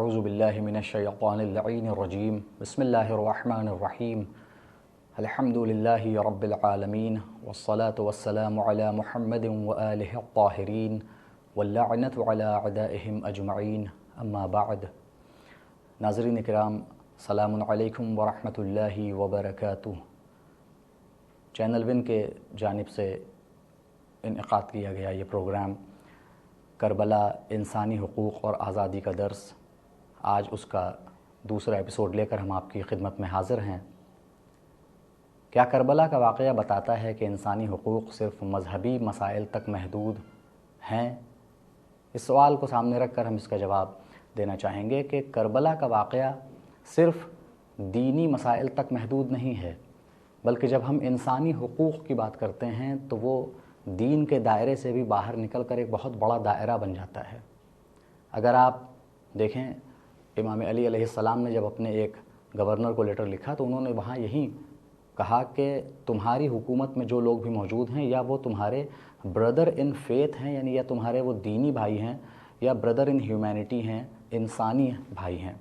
اعوذ باللہ من الشیطان اللعین الرجیم بسم اللہ الرحمن الرحیم الحمد للہ رب العالمین والصلاة والسلام علی محمد وآلہ الطاہرین واللعنۃ علی اعدائہم اجمعین اما بعد۔ ناظرین کرام، سلام علیکم ورحمۃ اللہ وبرکاتہ۔ چینل ون کے جانب سے انعقاد کیا گیا یہ پروگرام کربلا انسانی حقوق اور آزادی کا درس، آج اس کا دوسرا ایپیسوڈ لے کر ہم آپ کی خدمت میں حاضر ہیں۔ کیا کربلا کا واقعہ بتاتا ہے کہ انسانی حقوق صرف مذہبی مسائل تک محدود ہیں؟ اس سوال کو سامنے رکھ کر ہم اس کا جواب دینا چاہیں گے کہ کربلا کا واقعہ صرف دینی مسائل تک محدود نہیں ہے، بلکہ جب ہم انسانی حقوق کی بات کرتے ہیں تو وہ دین کے دائرے سے بھی باہر نکل کر ایک بہت بڑا دائرہ بن جاتا ہے۔ اگر آپ دیکھیں، امام علی علیہ السلام نے جب اپنے ایک گورنر کو لیٹر لکھا تو انہوں نے وہاں یہی کہا کہ تمہاری حکومت میں جو لوگ بھی موجود ہیں یا وہ تمہارے بردر ان فیتھ ہیں، یعنی یا تمہارے وہ دینی بھائی ہیں، یا بردر ان ہیومینٹی ہیں، انسانی بھائی ہیں،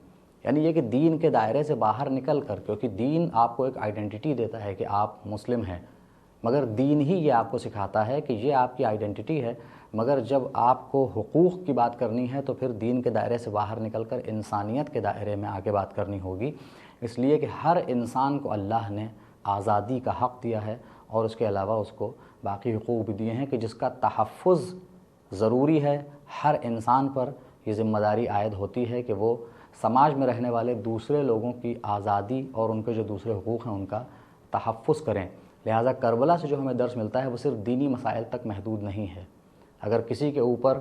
یعنی یہ کہ دین کے دائرے سے باہر نکل کر، کیونکہ دین آپ کو ایک آئیڈینٹی دیتا ہے کہ آپ مسلم ہیں، مگر دین ہی یہ آپ کو سکھاتا ہے کہ یہ آپ کی آئیڈینٹی ہے، مگر جب آپ کو حقوق کی بات کرنی ہے تو پھر دین کے دائرے سے باہر نکل کر انسانیت کے دائرے میں آگے بات کرنی ہوگی، اس لیے کہ ہر انسان کو اللہ نے آزادی کا حق دیا ہے اور اس کے علاوہ اس کو باقی حقوق بھی دیے ہیں کہ جس کا تحفظ ضروری ہے۔ ہر انسان پر یہ ذمہ داری عائد ہوتی ہے کہ وہ سماج میں رہنے والے دوسرے لوگوں کی آزادی اور ان کے جو دوسرے حقوق ہیں ان کا تحفظ کریں۔ لہٰذا کربلا سے جو ہمیں درس ملتا ہے وہ صرف دینی مسائل تک محدود نہیں ہے۔ اگر کسی کے اوپر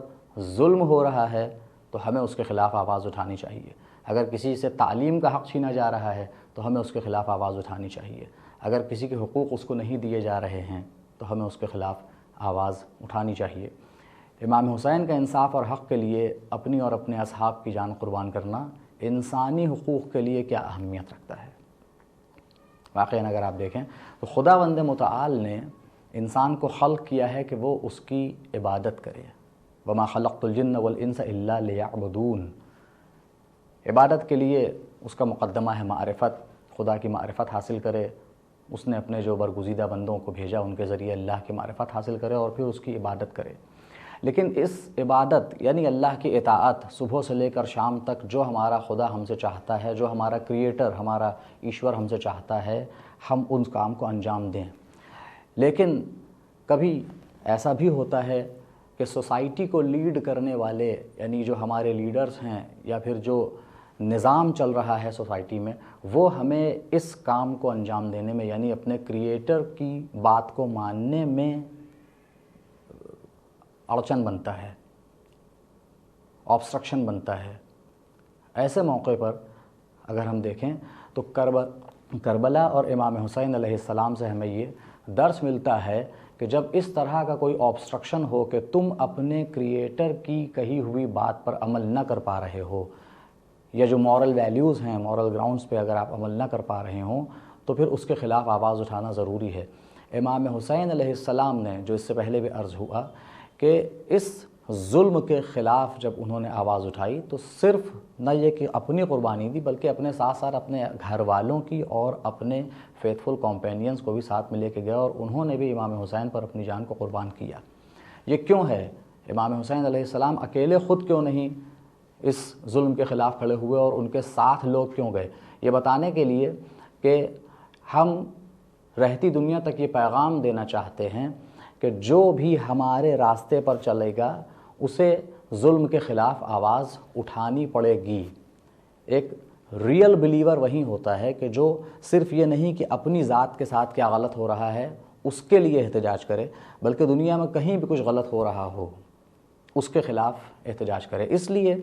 ظلم ہو رہا ہے تو ہمیں اس کے خلاف آواز اٹھانی چاہیے، اگر کسی سے تعلیم کا حق چھینا جا رہا ہے تو ہمیں اس کے خلاف آواز اٹھانی چاہیے، اگر کسی کے حقوق اس کو نہیں دیے جا رہے ہیں تو ہمیں اس کے خلاف آواز اٹھانی چاہیے۔ امام حسین کا انصاف اور حق کے لیے اپنی اور اپنے اصحاب کی جان قربان کرنا انسانی حقوق کے لیے کیا اہمیت رکھتا ہے؟ واقعاً اگر آپ دیکھیں تو خداوند متعال نے انسان کو خلق کیا ہے کہ وہ اس کی عبادت کرے۔ وما خلقت الجن والانس الا لیعبدون۔ عبادت کے لیے اس کا مقدمہ ہے معرفت، خدا کی معرفت حاصل کرے، اس نے اپنے جو برگزیدہ بندوں کو بھیجا ان کے ذریعے اللہ کی معرفت حاصل کرے اور پھر اس کی عبادت کرے۔ لیکن اس عبادت یعنی اللہ کی اطاعت صبح سے لے کر شام تک جو ہمارا خدا ہم سے چاہتا ہے، جو ہمارا کریٹر ہمارا ایشور ہم سے چاہتا ہے، ہم ان کام کو انجام دیں۔ لیکن کبھی ایسا بھی ہوتا ہے کہ سوسائٹی کو لیڈ کرنے والے، یعنی جو ہمارے لیڈرز ہیں یا پھر جو نظام چل رہا ہے سوسائٹی میں، وہ ہمیں اس کام کو انجام دینے میں یعنی اپنے کریٹر کی بات کو ماننے میں اڑچن بنتا ہے، آبسٹرکشن بنتا ہے۔ ایسے موقع پر اگر ہم دیکھیں تو کربلا اور امام حسین علیہ السلام سے ہمیں یہ درس ملتا ہے کہ جب اس طرح کا کوئی آبسٹرکشن ہو کہ تم اپنے کریٹر کی کہی ہوئی بات پر عمل نہ کر پا رہے ہو، یا جو مورل ویلیوز ہیں، مورل گراؤنڈز پہ اگر آپ عمل نہ کر پا رہے ہوں تو پھر اس کے خلاف آواز اٹھانا ضروری ہے۔ امام حسین علیہ السلام نے، جو اس سے پہلے بھی عرض ہوا، کہ اس ظلم کے خلاف جب انہوں نے آواز اٹھائی تو صرف نہ یہ کہ اپنی قربانی دی بلکہ اپنے ساتھ ساتھ اپنے گھر والوں کی اور اپنے فیتھفل کمپینینز کو بھی ساتھ میں لے کے گیا، اور انہوں نے بھی امام حسین پر اپنی جان کو قربان کیا۔ یہ کیوں ہے؟ امام حسین علیہ السلام اکیلے خود کیوں نہیں اس ظلم کے خلاف کھڑے ہوئے اور ان کے ساتھ لوگ کیوں گئے؟ یہ بتانے کے لیے کہ ہم رہتی دنیا تک یہ پیغام دینا چاہتے ہیں کہ جو بھی ہمارے راستے پر چلے گا اسے ظلم کے خلاف آواز اٹھانی پڑے گی۔ ایک ریئل بلیور وہی ہوتا ہے کہ جو صرف یہ نہیں کہ اپنی ذات کے ساتھ کیا غلط ہو رہا ہے اس کے لیے احتجاج کرے، بلکہ دنیا میں کہیں بھی کچھ غلط ہو رہا ہو اس کے خلاف احتجاج کرے، اس لیے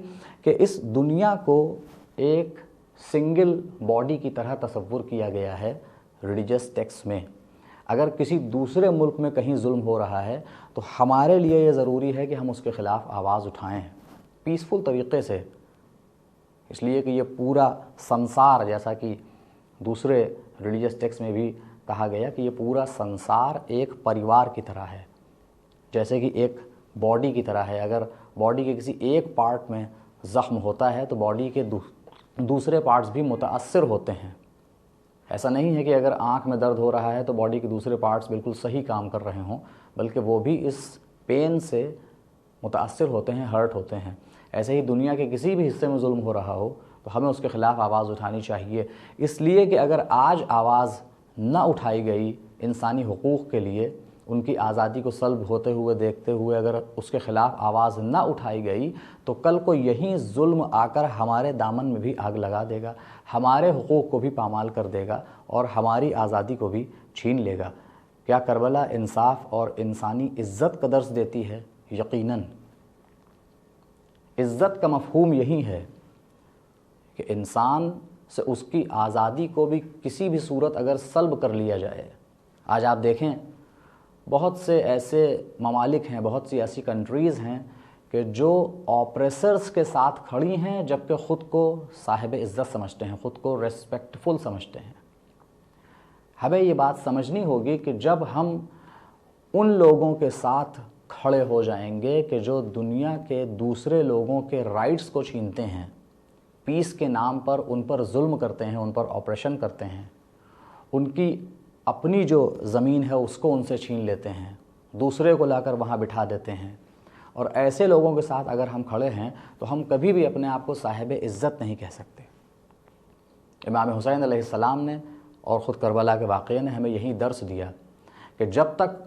کہ اس دنیا کو ایک سنگل باڈی کی طرح تصور کیا گیا ہے ریلیجس ٹیکسٹ میں۔ اگر کسی دوسرے ملک میں کہیں ظلم ہو رہا ہے تو ہمارے لیے یہ ضروری ہے کہ ہم اس کے خلاف آواز اٹھائیں پیسفل طریقے سے، اس لیے کہ یہ پورا سنسار، جیسا کہ دوسرے ریلیجس ٹیکسٹ میں بھی کہا گیا کہ یہ پورا سنسار ایک پریوار کی طرح ہے، جیسے کہ ایک باڈی کی طرح ہے۔ اگر باڈی کے کسی ایک پارٹ میں زخم ہوتا ہے تو باڈی کے دوسرے پارٹس بھی متاثر ہوتے ہیں۔ ایسا نہیں ہے کہ اگر آنکھ میں درد ہو رہا ہے تو باڈی کے دوسرے پارٹس بالکل صحیح کام کر رہے ہوں، بلکہ وہ بھی اس پین سے متاثر ہوتے ہیں، ہرٹ ہوتے ہیں۔ ایسے ہی دنیا کے کسی بھی حصے میں ظلم ہو رہا ہو تو ہمیں اس کے خلاف آواز اٹھانی چاہیے، اس لیے کہ اگر آج آواز نہ اٹھائی گئی انسانی حقوق کے لیے، ان کی آزادی کو سلب ہوتے ہوئے دیکھتے ہوئے اگر اس کے خلاف آواز نہ اٹھائی گئی تو کل کو یہی ظلم آ کر ہمارے دامن میں بھی آگ لگا دے گا، ہمارے حقوق کو بھی پامال کر دے گا اور ہماری آزادی کو بھی چھین لے گا۔ کیا کربلا انصاف اور انسانی عزت کا درس دیتی ہے؟ یقیناً۔ عزت کا مفہوم یہی ہے کہ انسان سے اس کی آزادی کو بھی کسی بھی صورت اگر سلب کر لیا جائے۔ آج آپ دیکھیں بہت سے ایسے ممالک ہیں، بہت سی ایسی کنٹریز ہیں کہ جو آپریسرز کے ساتھ کھڑی ہیں جبکہ خود کو صاحب عزت سمجھتے ہیں، خود کو ریسپیکٹفل سمجھتے ہیں۔ ہمیں یہ بات سمجھنی ہوگی کہ جب ہم ان لوگوں کے ساتھ کھڑے ہو جائیں گے کہ جو دنیا کے دوسرے لوگوں کے رائٹس کو چھینتے ہیں، پیس کے نام پر ان پر ظلم کرتے ہیں، ان پر آپریشن کرتے ہیں، ان کی اپنی جو زمین ہے اس کو ان سے چھین لیتے ہیں، دوسرے کو لا کر وہاں بٹھا دیتے ہیں، اور ایسے لوگوں کے ساتھ اگر ہم کھڑے ہیں تو ہم کبھی بھی اپنے آپ کو صاحب عزت نہیں کہہ سکتے۔ امام حسین علیہ السلام نے اور خود کربلا کے واقعے نے ہمیں یہی درس دیا کہ جب تک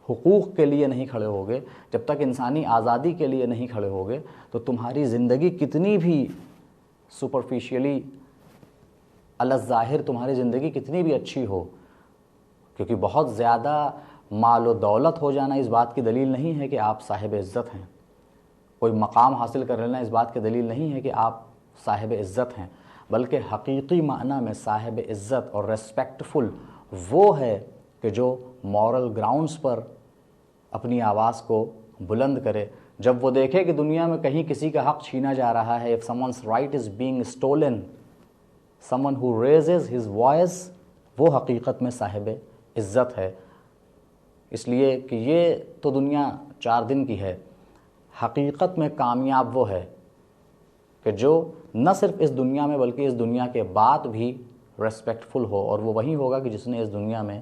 حقوق کے لیے نہیں کھڑے ہوگے، جب تک انسانی آزادی کے لیے نہیں کھڑے ہوگے تو تمہاری زندگی کتنی بھی سپرفیشلی الظاہر تمہاری زندگی کتنی بھی اچھی ہو، کیونکہ بہت زیادہ مال و دولت ہو جانا اس بات کی دلیل نہیں ہے کہ آپ صاحب عزت ہیں، کوئی مقام حاصل کر لینا اس بات کی دلیل نہیں ہے کہ آپ صاحب عزت ہیں، بلکہ حقیقی معنی میں صاحب عزت اور ریسپیکٹفل وہ ہے کہ جو مورل گراؤنڈز پر اپنی آواز کو بلند کرے۔ جب وہ دیکھے کہ دنیا میں کہیں کسی کا حق چھینا جا رہا ہے، if someone's right is being stolen, someone who raises his voice، وہ حقیقت میں صاحب عزت ہے۔ اس لیے کہ یہ تو دنیا 4 دن کی ہے، حقیقت میں کامیاب وہ ہے کہ جو نہ صرف اس دنیا میں بلکہ اس دنیا کے بعد بھی ریسپیکٹفل ہو، اور وہ وہی ہوگا کہ جس نے اس دنیا میں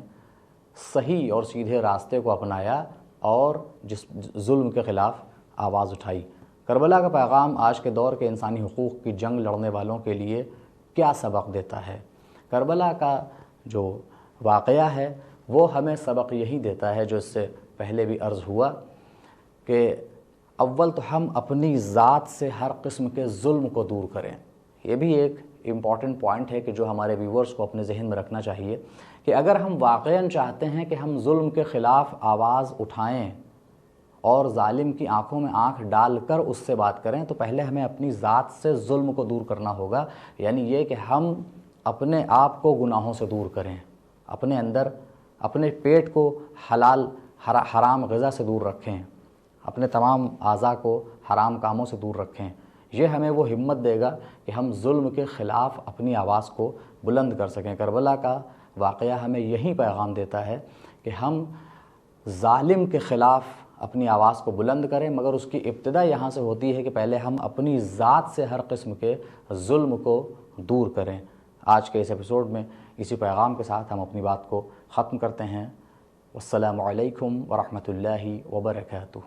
صحیح اور سیدھے راستے کو اپنایا اور جس ظلم کے خلاف آواز اٹھائی۔ کربلا کا پیغام آج کے دور کے انسانی حقوق کی جنگ لڑنے والوں کے لیے کیا سبق دیتا ہے؟ کربلا کا جو واقعہ ہے وہ ہمیں سبق یہی دیتا ہے جو اس سے پہلے بھی عرض ہوا کہ اول تو ہم اپنی ذات سے ہر قسم کے ظلم کو دور کریں۔ یہ بھی ایک امپورٹنٹ پوائنٹ ہے کہ جو ہمارے ویورز کو اپنے ذہن میں رکھنا چاہیے کہ اگر ہم واقعاً چاہتے ہیں کہ ہم ظلم کے خلاف آواز اٹھائیں اور ظالم کی آنکھوں میں آنکھ ڈال کر اس سے بات کریں تو پہلے ہمیں اپنی ذات سے ظلم کو دور کرنا ہوگا، یعنی یہ کہ ہم اپنے آپ کو گناہوں سے دور کریں، اپنے اندر اپنے پیٹ کو حلال حرام غذا سے دور رکھیں، اپنے تمام اعضاء کو حرام کاموں سے دور رکھیں۔ یہ ہمیں وہ ہمت دے گا کہ ہم ظلم کے خلاف اپنی آواز کو بلند کر سکیں۔ کربلا کا واقعہ ہمیں یہی پیغام دیتا ہے کہ ہم ظالم کے خلاف اپنی آواز کو بلند کریں، مگر اس کی ابتدا یہاں سے ہوتی ہے کہ پہلے ہم اپنی ذات سے ہر قسم کے ظلم کو دور کریں۔ آج کے اس ایپیسوڈ میں اسی پیغام کے ساتھ ہم اپنی بات کو ختم کرتے ہیں۔ والسلام علیکم ورحمۃ اللہ وبرکاتہ۔